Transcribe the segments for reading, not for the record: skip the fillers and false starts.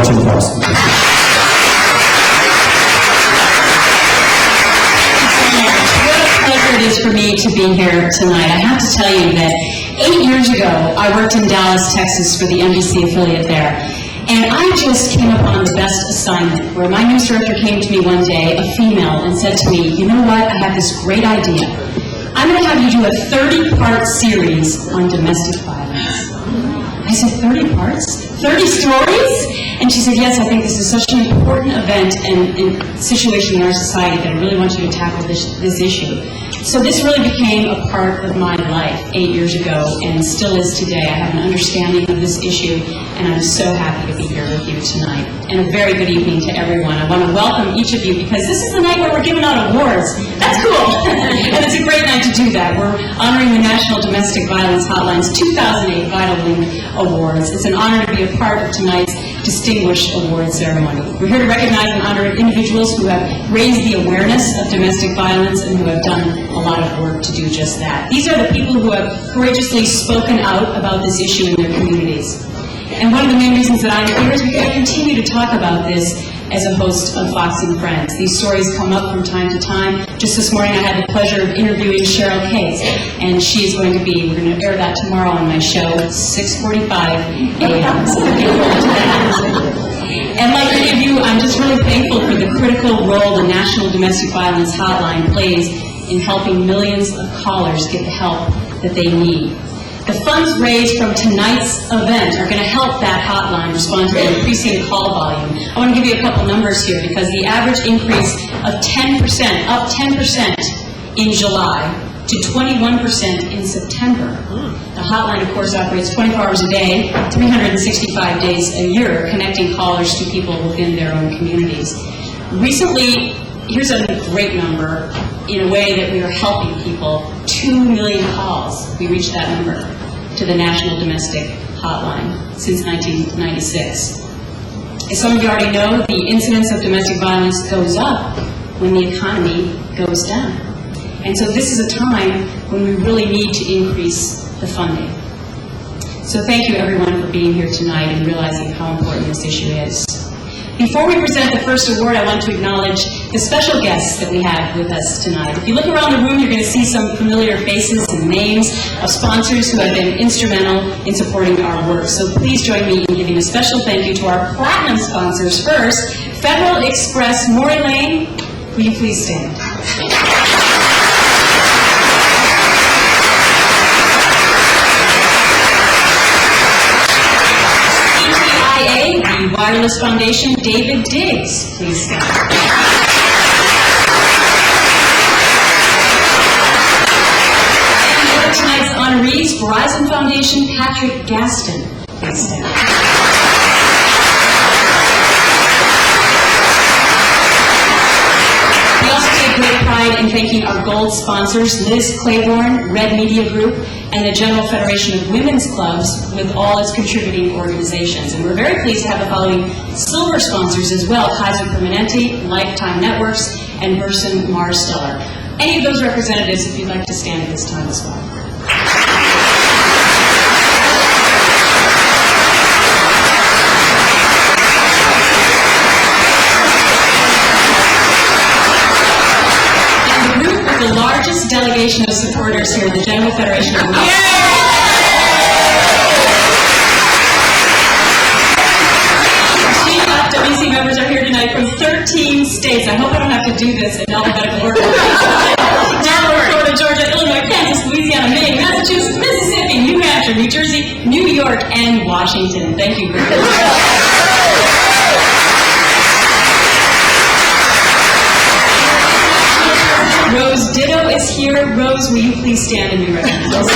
Gretchen Carlson. What a pleasure it is for me to be here tonight. I have to tell you that 8 years ago, I worked in Dallas, Texas for the NBC affiliate there. And I just came upon the best assignment where my news director came to me one day, a female, and said to me, you know what, I have this great idea. I'm going to have you do a 30-part series on domestic violence. I said, 30 parts? 30 stories? And she said, yes, I think this is such an important event and situation in our society that I really want you to tackle this issue. So this really became a part of my life 8 years ago and still is today. I have an understanding of this issue, and I'm so happy to be here with you tonight. And a very good evening to everyone. I want to welcome each of you because this is the night where we're giving out awards. That's cool. And it's a great night to do that. We're honoring the National Domestic Violence Hotline's 2008 Vital Link Awards. It's an honor to be a part of tonight's distinguished award ceremony. We're here to recognize and honor individuals who have raised the awareness of domestic violence and who have done a lot of work to do just that. These are the people who have courageously spoken out about this issue in their communities. And one of the main reasons that I'm here is we're going to continue to talk about this as a host of Fox and Friends. These stories come up from time to time. Just this morning I had the pleasure of interviewing Sheryl Cates, and she's going to be, we're going to air that tomorrow on my show, 6:45 a.m. So looking forward to that. And like many of you, I'm just really thankful for the critical role the National Domestic Violence Hotline plays in helping millions of callers get the help that they need. The funds raised from tonight's event are going to help that hotline respond to the increasing call volume. I want to give you a couple numbers here because the average increase of 10%, up 10% in July to 21% in September. The hotline, of course, operates 24 hours a day, 365 days a year, connecting callers to people within their own communities. Recently, here's a great number, in a way that we are helping people, 2 million calls. We reached that number to the National Domestic Hotline since 1996. As some of you already know, the incidence of domestic violence goes up when the economy goes down. And so this is a time when we really need to increase the funding. So thank you everyone for being here tonight and realizing how important this issue is. Before we present the first award, I want to acknowledge the special guests that we have with us tonight. If you look around the room, you're going to see some familiar faces and names of sponsors who have been instrumental in supporting our work. So please join me in giving a special thank you to our platinum sponsors. First, Federal Express, Maury Lane, will you please stand? The Wireless Foundation, David Diggs, please stand. And one of tonight's honorees, Verizon Foundation, Patrick Gaston, please stand. We also take great pride in thanking our gold sponsors, Liz Claiborne, Red Media Group, and the General Federation of Women's Clubs with all its contributing organizations. And we're very pleased to have the following silver sponsors as well: Kaiser Permanente, Lifetime Networks, and Burson Marsteller. Any of those representatives, if you'd like to stand at this time as well. The largest delegation of supporters here, the General Federation of Women. WC members are here tonight from 13 states. I hope I don't have to do this in alphabetical order. Delaware, Florida, Georgia, Illinois, Kansas, Louisiana, Maine, Massachusetts, Mississippi, New Hampshire, New Jersey, New York, and Washington. Thank you very much. Rose Ditto is here. Rose, will you please stand and be recognized?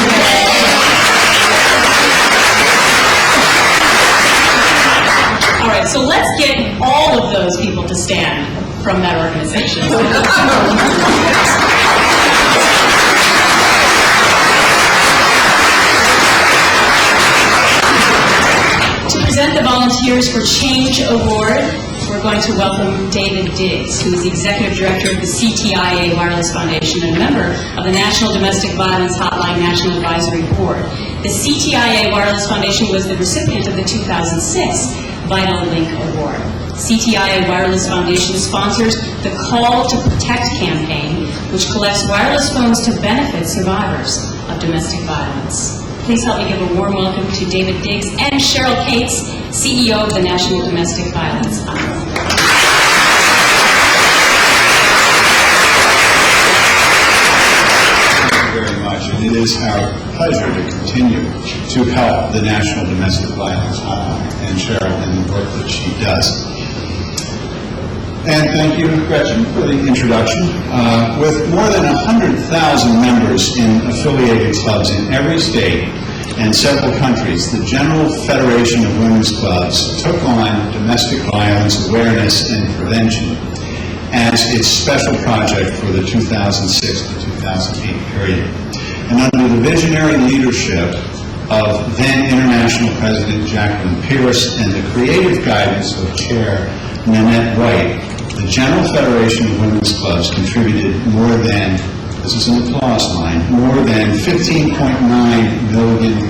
All right, so let's get all of those people to stand from that organization. To present the Volunteers for Change Award, we're going to welcome David Diggs, who is the Executive Director of the CTIA Wireless Foundation and a member of the National Domestic Violence Hotline National Advisory Board. The CTIA Wireless Foundation was the recipient of the 2006 Vital Link Award. CTI Wireless Foundation sponsors the Call to Protect campaign, which collects wireless phones to benefit survivors of domestic violence. Please help me give a warm welcome to David Diggs and Sheryl Cates, CEO of the National Domestic Violence Hotline. Very much, and it is our pleasure to continue to help the National Domestic Violence Hotline and Sheryl in the work that she does. And thank you, Gretchen, for the introduction. With more than 100,000 members in affiliated clubs in every state and several countries, the General Federation of Women's Clubs took on domestic violence awareness and prevention as its special project for the 2006 to 2008 period. And under the visionary leadership of then International President Jacqueline Pierce and the creative guidance of Chair Nanette White, the General Federation of Women's Clubs contributed more than, this is an applause line, more than $15.9 million.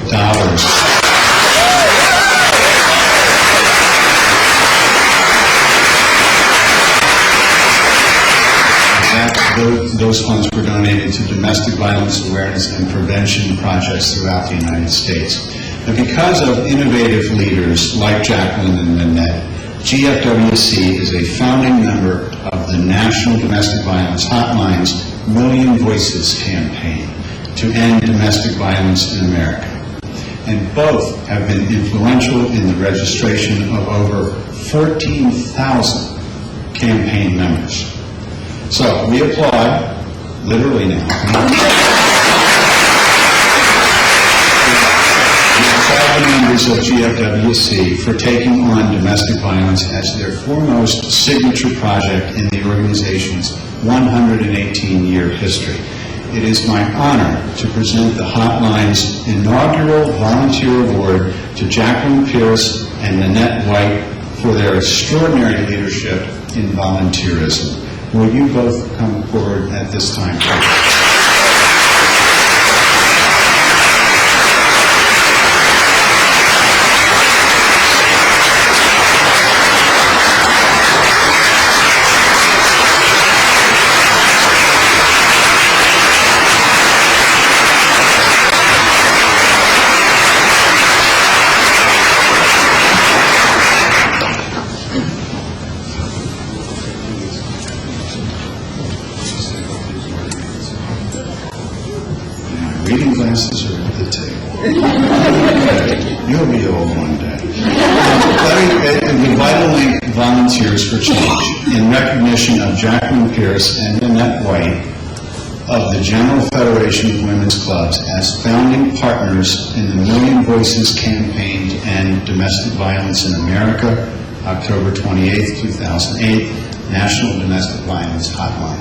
Those funds were donated to domestic violence awareness and prevention projects throughout the United States. And because of innovative leaders like Jacqueline and Nanette, GFWC is a founding member of the National Domestic Violence Hotlines Million Voices campaign to end domestic violence in America. And both have been influential in the registration of over 14,000 campaign members. So we applaud, literally now, the members of GFWC for taking on domestic violence as their foremost signature project in the organization's 118-year history. It is my honor to present the Hotline's inaugural volunteer award to Jacqueline Pierce and Nanette White for their extraordinary leadership in volunteerism. Will you both come forward at this time, please? Reading glasses are at the table. You'll be old one day. The Vital Link Volunteers for Change, in recognition of Jacqueline Pierce and Nanette White of the General Federation of Women's Clubs as founding partners in the Million Voices campaign to end domestic violence in America, October 28, 2008, National Domestic Violence Hotline.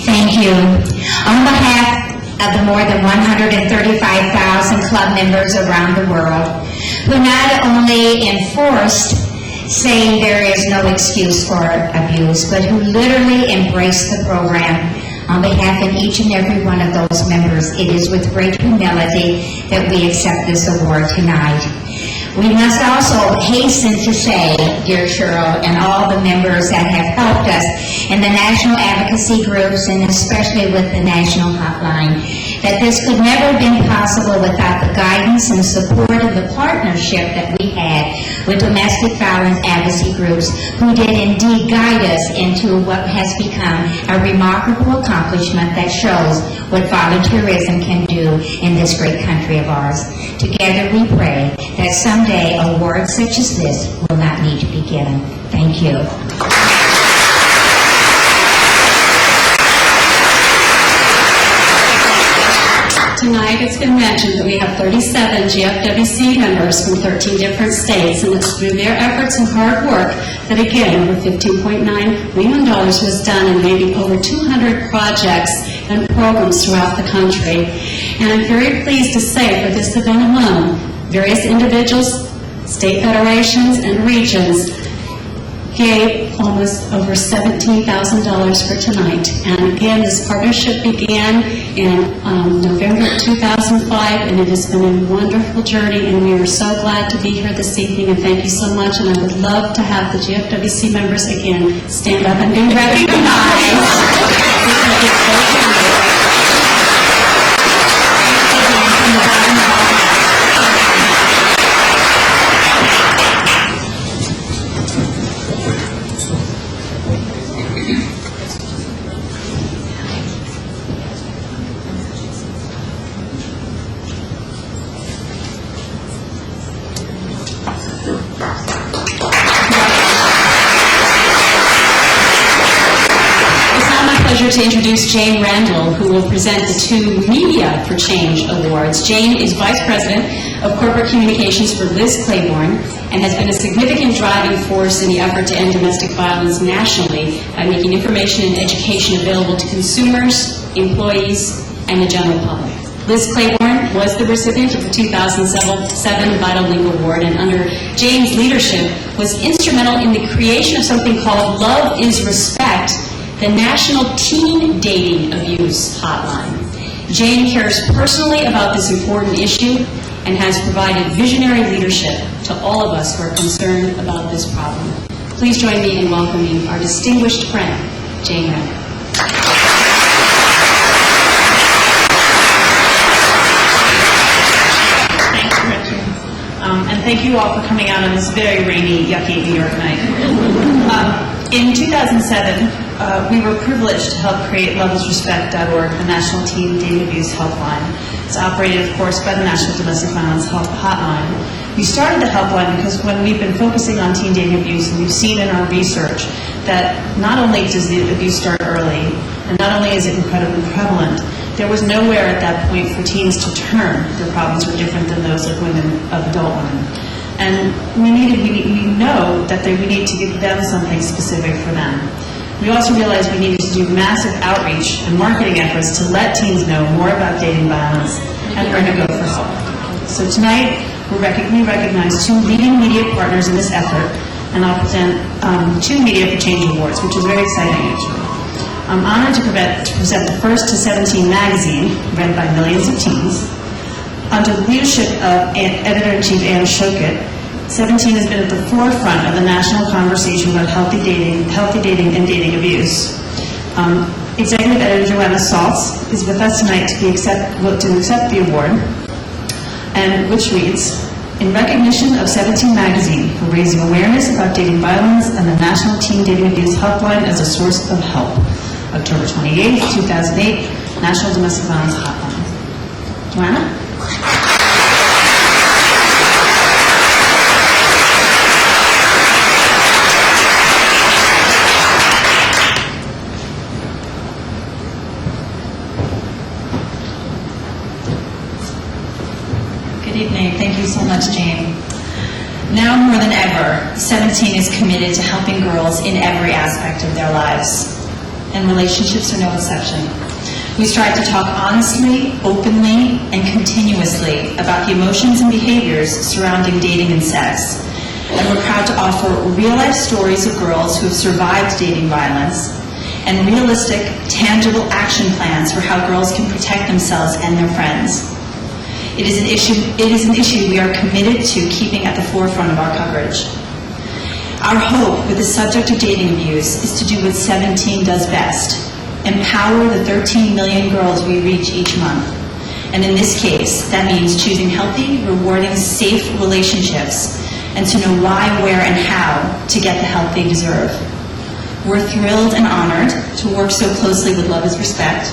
Thank you. On behalf of the more than 135,000 club members around the world who not only enforced saying there is no excuse for abuse, but who literally embraced the program, on behalf of each and every one of those members, it is with great humility that we accept this award tonight. We must also hasten to say, dear Sheryl, and all the members that have helped us in the national advocacy groups, and especially with the National Hotline, that this could never have been possible without the guidance and support of the partnership that we had with domestic violence advocacy groups, who did indeed guide us into what has become a remarkable accomplishment that shows what volunteerism can do in this great country of ours. Together we pray that someday awards such as this will not need to be given. Thank you. Tonight, it's been mentioned that we have 37 GFWC members from 13 different states, and it's through their efforts and hard work that, again, over $15.9 million was done in maybe over 200 projects and programs throughout the country. And I'm very pleased to say, for this event alone, various individuals, state federations, and regions gave almost over $17,000 for tonight. And again, this partnership began in November 2005, and it has been a wonderful journey, and we are so glad to be here this evening, and thank you so much. And I would love to have the GFWC members again stand up and be recognized. To introduce Jane Randall, who will present the 2 Media for Change Awards. Jane is Vice President of Corporate Communications for Liz Claiborne and has been a significant driving force in the effort to end domestic violence nationally by making information and education available to consumers, employees, and the general public. Liz Claiborne was the recipient of the 2007 Vital Legal Award, and under Jane's leadership was instrumental in the creation of something called Love is Respect, the National Teen Dating Abuse Hotline. Jane cares personally about this important issue and has provided visionary leadership to all of us who are concerned about this problem. Please join me in welcoming our distinguished friend, Jane Randall. Thanks, Gretchen. And thank you all for coming out on this very rainy, yucky New York night. In 2007, we were privileged to help create loveisrespect.org, the National Teen Dating Abuse Helpline. It's operated, of course, by the National Domestic Violence Hotline. We started the helpline because when we've been focusing on teen dating abuse, and we've seen in our research that not only does the abuse start early, and not only is it incredibly prevalent, there was nowhere at that point for teens to turn. Their problems were different than those of women, of adult women. And we know that we need to give them something specific for them. We also realized we needed to do massive outreach and marketing efforts to let teens know more about dating violence and where to go for help. So tonight, we recognize 2 leading media partners in this effort, and I'll present 2 Media for Change Awards, which is very exciting, actually. I'm honored to present the first to 17 magazine, read by millions of teens. Under the leadership of Editor-in-Chief Anne Shokett, 17 has been at the forefront of the national conversation about healthy dating and dating abuse. Executive Editor Joanna Saltz is with us tonight to accept the award, and which reads, "In recognition of 17 magazine for raising awareness about dating violence and the National Teen Dating Abuse Helpline as a source of help. October 28, 2008, National Domestic Violence Hotline." Joanna? Good evening. Thank you so much, Jane. Now more than ever, 17 is committed to helping girls in every aspect of their lives, and relationships are no exception. We strive to talk honestly, openly, and continuously about the emotions and behaviors surrounding dating and sex. And we're proud to offer real-life stories of girls who have survived dating violence and realistic, tangible action plans for how girls can protect themselves and their friends. It is an issue we are committed to keeping at the forefront of our coverage. Our hope with the subject of dating abuse is to do what 17 does best: empower the 13 million girls we reach each month. And in this case, that means choosing healthy, rewarding, safe relationships, and to know why, where, and how to get the help they deserve. We're thrilled and honored to work so closely with Love is Respect,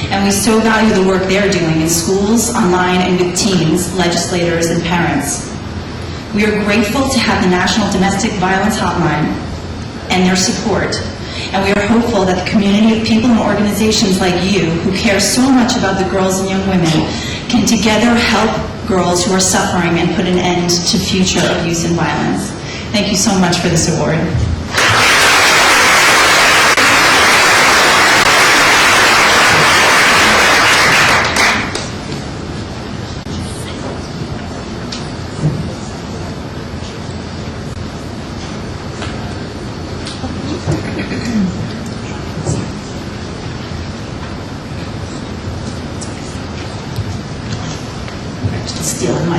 and we so value the work they're doing in schools, online, and with teens, legislators, and parents. We are grateful to have the National Domestic Violence Hotline and their support, and we are hopeful that the community of people and organizations like you who care so much about the girls and young women can together help girls who are suffering and put an end to future abuse and violence. Thank you so much for this award.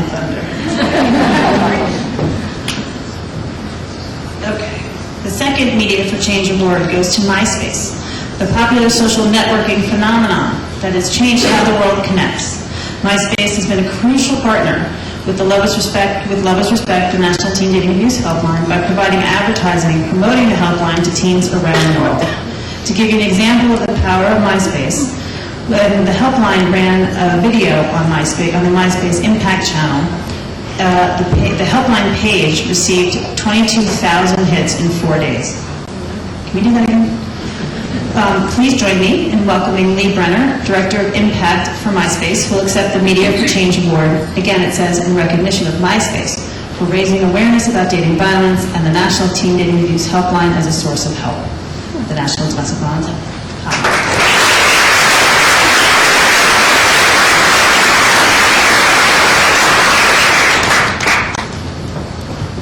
my thunder. Okay. The second Media for Change award goes to MySpace, the popular social networking phenomenon that has changed how the world connects. MySpace has been a crucial partner with Love Is Respect, the National Teen Dating Abuse Helpline, by providing advertising promoting the helpline to teens around the world. To give you an example of the power of MySpace, when the helpline ran a video on MySpace, on the MySpace Impact channel, the helpline page received 22,000 hits in 4 days. Can we do that again? Please join me in welcoming Lee Brenner, Director of Impact for MySpace, who will accept the Media for Change Award. Again, it says in recognition of MySpace for raising awareness about dating violence and the National Teen Dating Abuse Helpline as a source of help. The National Domestic Violence Hotline.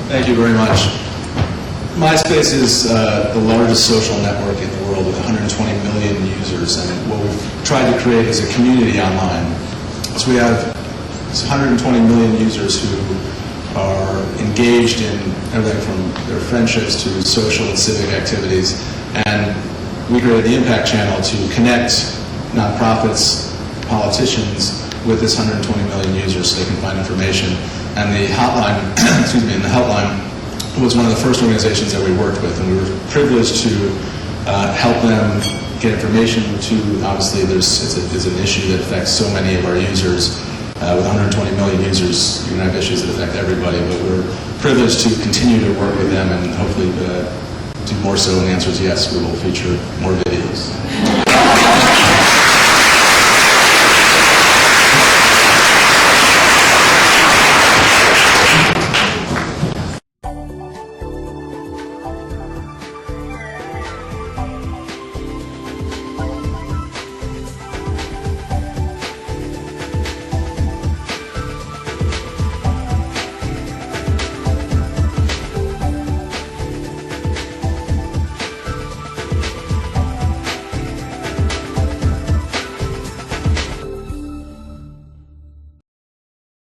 Thank you very much. MySpace is the largest social network in the world with 120 million users, and what we've tried to create is a community online. So we have 120 million users who are engaged in everything from their friendships to social and civic activities, and we created the Impact Channel to connect nonprofits, politicians with this 120 million users so they can find information. And the hotline, excuse me, and the helpline was one of the first organizations that we worked with, and we were privileged to help them get information to, obviously it's an issue that affects so many of our users. With 120 million users, you're going to have issues that affect everybody, but we're privileged to continue to work with them and hopefully do more so, and the answer is yes, we will feature more videos.